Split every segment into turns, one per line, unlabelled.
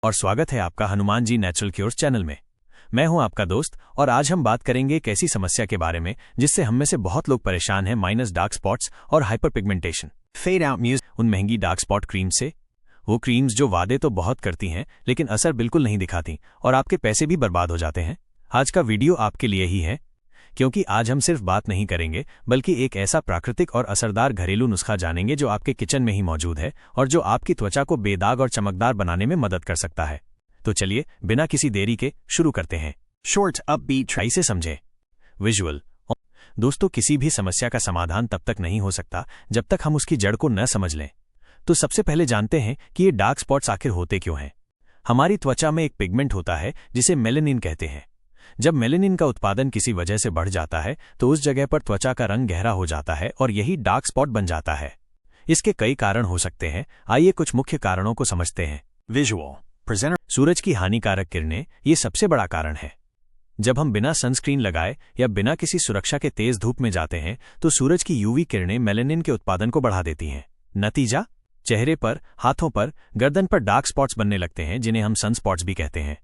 और स्वागत है आपका Hanuman ji natural cures channel में। मैं हूं आपका दोस्त और आज हम बात करेंगे एक ऐसी समस्या के बारे में जिससे हम में से बहुत लोग परेशान हैं, माइनस डार्क स्पॉट्स और hyperpigmentation. Fade out music उन महंगी डार्क स्पॉट क्रीम से, वो क्रीम्स जो वादे तो बहुत करती हैं लेकिन असर बिल्कुल नहीं दिखाती और आपके पैसे भी बर्बाद हो जाते हैं। आज का वीडियो आपके लिए ही है, क्योंकि आज हम सिर्फ बात नहीं करेंगे बल्कि एक ऐसा प्राकृतिक और असरदार घरेलू नुस्खा जानेंगे जो आपके किचन में ही मौजूद है और जो आपकी त्वचा को बेदाग और चमकदार बनाने में मदद कर सकता है। तो चलिए बिना किसी देरी के शुरू करते हैं। शॉर्ट अपबीट ट्राई से समझें। विजुअल दोस्तों, किसी भी समस्या का समाधान तब तक नहीं हो सकता जब तक हम उसकी जड़ को न समझ लें। तो सबसे पहले जानते हैं कि ये डार्क स्पॉट्स आखिर होते क्यों हैं। हमारी त्वचा में एक पिगमेंट होता है जिसे मेलेनिन कहते हैं। जब मेलेनिन का उत्पादन किसी वजह से बढ़ जाता है तो उस जगह पर त्वचा का रंग गहरा हो जाता है और यही डार्क स्पॉट बन जाता है। इसके कई कारण हो सकते हैं, आइए कुछ मुख्य कारणों को समझते हैं। विजुअल प्रेजेंटर सूरज की हानिकारक किरणें ये सबसे बड़ा कारण है। जब हम बिना सनस्क्रीन लगाए या बिना किसी सुरक्षा के तेज धूप में जाते हैं तो सूरज की यूवी किरणें मेलेनिन के उत्पादन को बढ़ा देती हैं। नतीजा, चेहरे पर, हाथों पर, गर्दन पर डार्क स्पॉट्स बनने लगते हैं जिन्हें हम सनस्पॉट्स भी कहते हैं।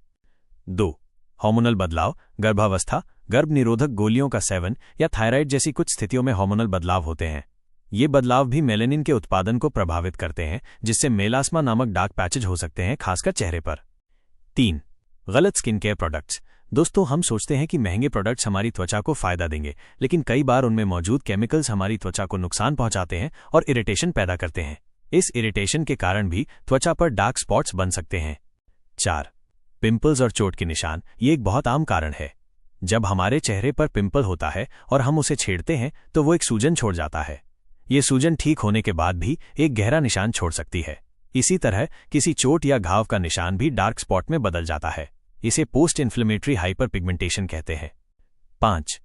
2. हार्मोनल बदलाव, गर्भावस्था, गर्भ निरोधक गोलियों का सेवन या थायराइड जैसी कुछ स्थितियों में हार्मोनल बदलाव होते हैं। ये बदलाव भी मेलेनिन के उत्पादन को प्रभावित करते हैं जिससे मेलास्मा नामक डार्क पैचेज हो सकते हैं, खासकर चेहरे पर। 3. गलत स्किन केयर प्रोडक्ट्स। दोस्तों, हम सोचते हैं कि महंगे प्रोडक्ट्स हमारी त्वचा को फायदा देंगे, लेकिन कई बार उनमें मौजूद केमिकल्स हमारी त्वचा को नुकसान पहुंचाते हैं और इरिटेशन पैदा करते हैं। इस इरिटेशन के कारण भी त्वचा पर डार्क स्पॉट्स बन सकते हैं। 4. पिंपल्स और चोट के निशान। ये एक बहुत आम कारण है। जब हमारे चेहरे पर पिंपल होता है और हम उसे छेड़ते हैं तो वो एक सूजन छोड़ जाता है। ये सूजन ठीक होने के बाद भी एक गहरा निशान छोड़ सकती है। इसी तरह किसी चोट या घाव का निशान भी डार्क स्पॉट में बदल जाता है। इसे पोस्ट इन्फ्लेमेटरी हाइपर पिगमेंटेशन कहते हैं। 5.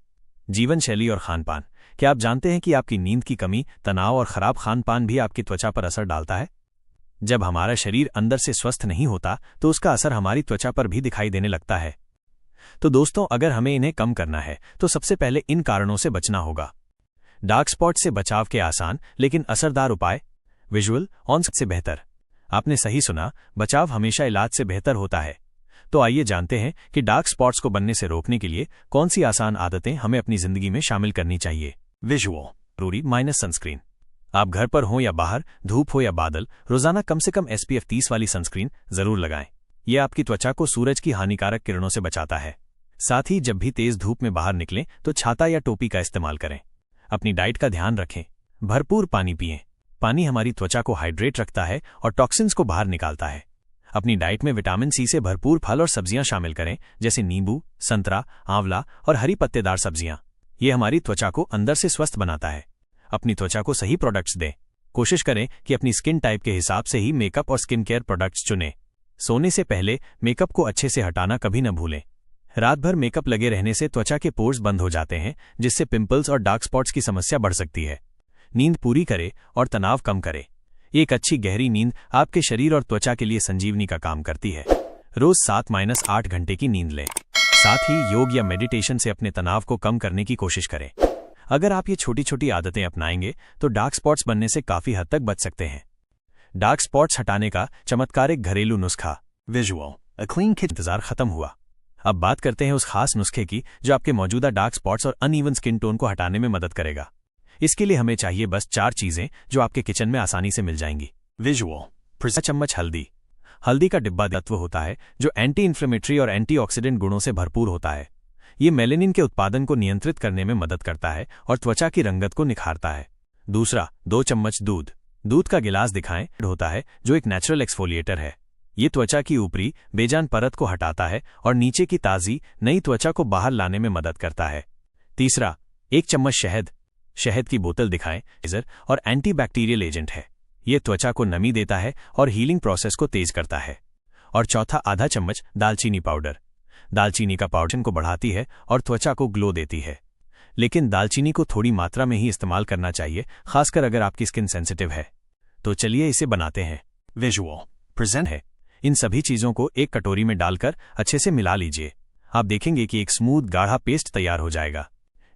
जीवन शैली और खानपान। क्या आप जानते हैं कि आपकी नींद की कमी, तनाव और खराब खानपान भी आपकी त्वचा पर असर डालता है? जब हमारा शरीर अंदर से स्वस्थ नहीं होता तो उसका असर हमारी त्वचा पर भी दिखाई देने लगता है। तो दोस्तों, अगर हमें इन्हें कम करना है तो सबसे पहले इन कारणों से बचना होगा। डार्क स्पॉट से बचाव के आसान लेकिन असरदार उपाय। विजुअल ऑन से बेहतर। आपने सही सुना, बचाव हमेशा इलाज से बेहतर होता है। तो आइए जानते हैं कि डार्क स्पॉट्स को बनने से रोकने के लिए कौन सी आसान आदतें हमें अपनी जिंदगी में शामिल करनी चाहिए। विजुअल जरूरी माइनस सनस्क्रीन। आप घर पर हों या बाहर, धूप हो या बादल, रोजाना कम से कम SPF 30 वाली सनस्क्रीन जरूर लगाएं। यह आपकी त्वचा को सूरज की हानिकारक किरणों से बचाता है। साथ ही जब भी तेज धूप में बाहर निकलें तो छाता या टोपी का इस्तेमाल करें। अपनी डाइट का ध्यान रखें। भरपूर पानी पिएं। पानी हमारी त्वचा को हाइड्रेट रखता है और टॉक्सिन्स को बाहर निकालता है। अपनी डाइट में विटामिन C से भरपूर फल और सब्जियां शामिल करें, जैसे नींबू, संतरा, आंवला और हरी पत्तेदार सब्जियां। ये हमारी त्वचा को अंदर से स्वस्थ बनाता है। अपनी त्वचा को सही प्रोडक्ट्स दें। कोशिश करें कि अपनी स्किन टाइप के हिसाब से ही मेकअप और स्किन केयर प्रोडक्ट्स चुनें। सोने से पहले मेकअप को अच्छे से हटाना कभी न भूलें। रात भर मेकअप लगे रहने से त्वचा के पोर्स बंद हो जाते हैं, जिससे पिंपल्स और डार्क स्पॉट्स की समस्या बढ़ सकती है। नींद पूरी करें और तनाव कम करें। एक अच्छी गहरी नींद आपके शरीर और त्वचा के लिए संजीवनी का काम करती है। रोज 7-8 घंटे की नींद लें। साथ ही योग या मेडिटेशन से अपने तनाव को कम करने की कोशिश करें। अगर आप ये छोटी छोटी आदतें अपनाएंगे तो डार्क स्पॉट्स बनने से काफी हद तक बच सकते हैं। डार्क स्पॉट्स हटाने का चमत्कारिक घरेलू नुस्खा। Visual a clean kitchen. इंतजार खत्म हुआ। अब बात करते हैं उस खास नुस्खे की जो आपके मौजूदा डार्क स्पॉट्स और अनइवन स्किन टोन को हटाने में मदद करेगा। इसके लिए हमें चाहिए बस 4 चीजें जो आपके किचन में आसानी से मिल जाएंगी। विजुअल चम्मच हल्दी। हल्दी का डिब्बा तत्व होता है जो एंटी इन्फ्लेमेटरी और एंटीऑक्सीडेंट गुणों से भरपूर होता है। ये मेलेनिन के उत्पादन को नियंत्रित करने में मदद करता है और त्वचा की रंगत को निखारता है। दूसरा, 2 चम्मच दूध। दूध का गिलास दिखाएं होता है जो एक नेचुरल एक्सफोलिएटर है। ये त्वचा की ऊपरी बेजान परत को हटाता है और नीचे की ताजी नई त्वचा को बाहर लाने में मदद करता है। तीसरा, 1 चम्मच शहद। शहद की बोतल दिखाएं और एंटीबैक्टीरियल एजेंट है। ये त्वचा को नमी देता है और हीलिंग प्रोसेस को तेज करता है। और चौथा, आधा चम्मच दालचीनी पाउडर। दालचीनी का पाउडर को बढ़ाती है और त्वचा को ग्लो देती है, लेकिन दालचीनी को थोड़ी मात्रा में ही इस्तेमाल करना चाहिए, खासकर अगर आपकी स्किन सेंसिटिव है। तो चलिए इसे बनाते हैं। विजुअल प्रेजेंट है। इन सभी चीजों को एक कटोरी में डालकर अच्छे से मिला लीजिए। आप देखेंगे कि एक स्मूथ गाढ़ा पेस्ट तैयार हो जाएगा।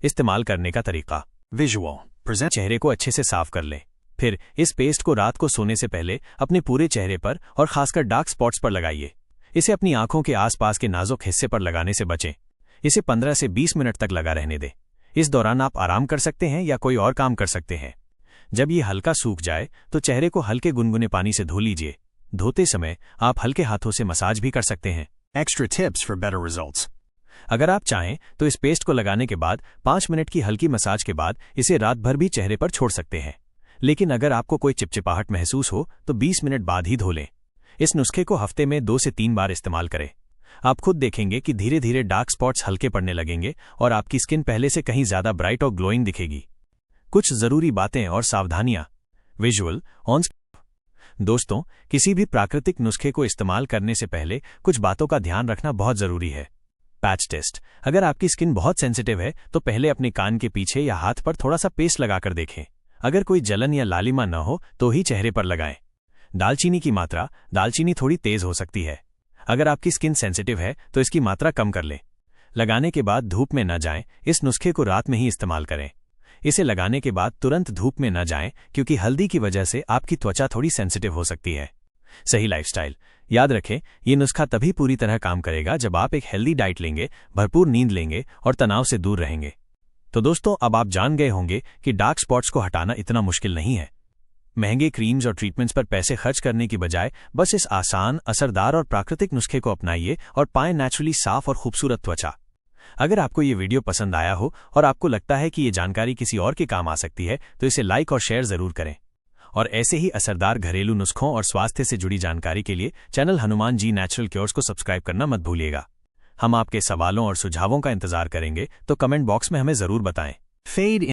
इस्तेमाल करने का तरीका। Visual present. चेहरे को अच्छे से साफ कर लें। फिर इस पेस्ट को रात को सोने से पहले अपने पूरे चेहरे पर और खासकर डार्क स्पॉट्स पर लगाइए। इसे अपनी आंखों के आसपास के नाजुक हिस्से पर लगाने से बचें। इसे 15 से 20 मिनट तक लगा रहने दें। इस दौरान आप आराम कर सकते हैं या कोई और काम कर सकते हैं। जब ये हल्का सूख जाए तो चेहरे को हल्के गुनगुने पानी से धो लीजिए। धोते समय आप हल्के हाथों से मसाज भी कर सकते हैं।
Extra tips for better results.
अगर आप चाहें तो इस पेस्ट को लगाने के बाद 5 मिनट की हल्की मसाज के बाद इसे रात भर भी चेहरे पर छोड़ सकते हैं। लेकिन अगर आपको कोई चिपचिपाहट महसूस हो तो 20 मिनट बाद ही धो लें। इस नुस्खे को हफ्ते में 2 से 3 बार इस्तेमाल करें। आप खुद देखेंगे कि धीरे धीरे डार्क स्पॉट्स हल्के पड़ने लगेंगे और आपकी स्किन पहले से कहीं ज्यादा ब्राइट और ग्लोइंग दिखेगी। कुछ जरूरी बातें और सावधानियां। Visual on. दोस्तों, किसी भी प्राकृतिक नुस्खे को इस्तेमाल करने से पहले कुछ बातों का ध्यान रखना बहुत जरूरी है। Patch test. अगर आपकी स्किन बहुत सेंसिटिव है तो पहले अपने कान के पीछे या हाथ पर थोड़ा सा पेस्ट लगाकर देखें। अगर कोई जलन या लालिमा न हो तो ही चेहरे पर लगाएं। दालचीनी की मात्रा। दालचीनी थोड़ी तेज हो सकती है। अगर आपकी स्किन सेंसिटिव है तो इसकी मात्रा कम कर लें। लगाने के बाद धूप में न जाएं। इस नुस्खे को रात में ही इस्तेमाल करें। इसे लगाने के बाद तुरंत धूप में न जाएं क्योंकि हल्दी की वजह से आपकी त्वचा थोड़ी सेंसिटिव हो सकती है। सही लाइफस्टाइल। याद रखें, ये नुस्खा तभी पूरी तरह काम करेगा जब आप एक हेल्दी डाइट लेंगे, भरपूर नींद लेंगे और तनाव से दूर रहेंगे। तो दोस्तों, अब आप जान गए होंगे कि डार्क स्पॉट्स को हटाना इतना मुश्किल नहीं है। महंगे क्रीम्स और ट्रीटमेंट्स पर पैसे खर्च करने की बजाय बस इस आसान, असरदार और प्राकृतिक नुस्खे को अपनाइए और पाएं नेचुरली साफ और खूबसूरत त्वचा। अगर आपको ये वीडियो पसंद आया हो और आपको लगता है कि ये जानकारी किसी और के काम आ सकती है तो इसे लाइक और शेयर जरूर करें। और ऐसे ही असरदार घरेलू नुस्खों और स्वास्थ्य से जुड़ी जानकारी के लिए channel Hanuman ji natural cures को सब्सक्राइब करना मत भूलिएगा। हम आपके सवालों और सुझावों का इंतजार करेंगे, तो कमेंट बॉक्स में हमें जरूर बताएं।
Fade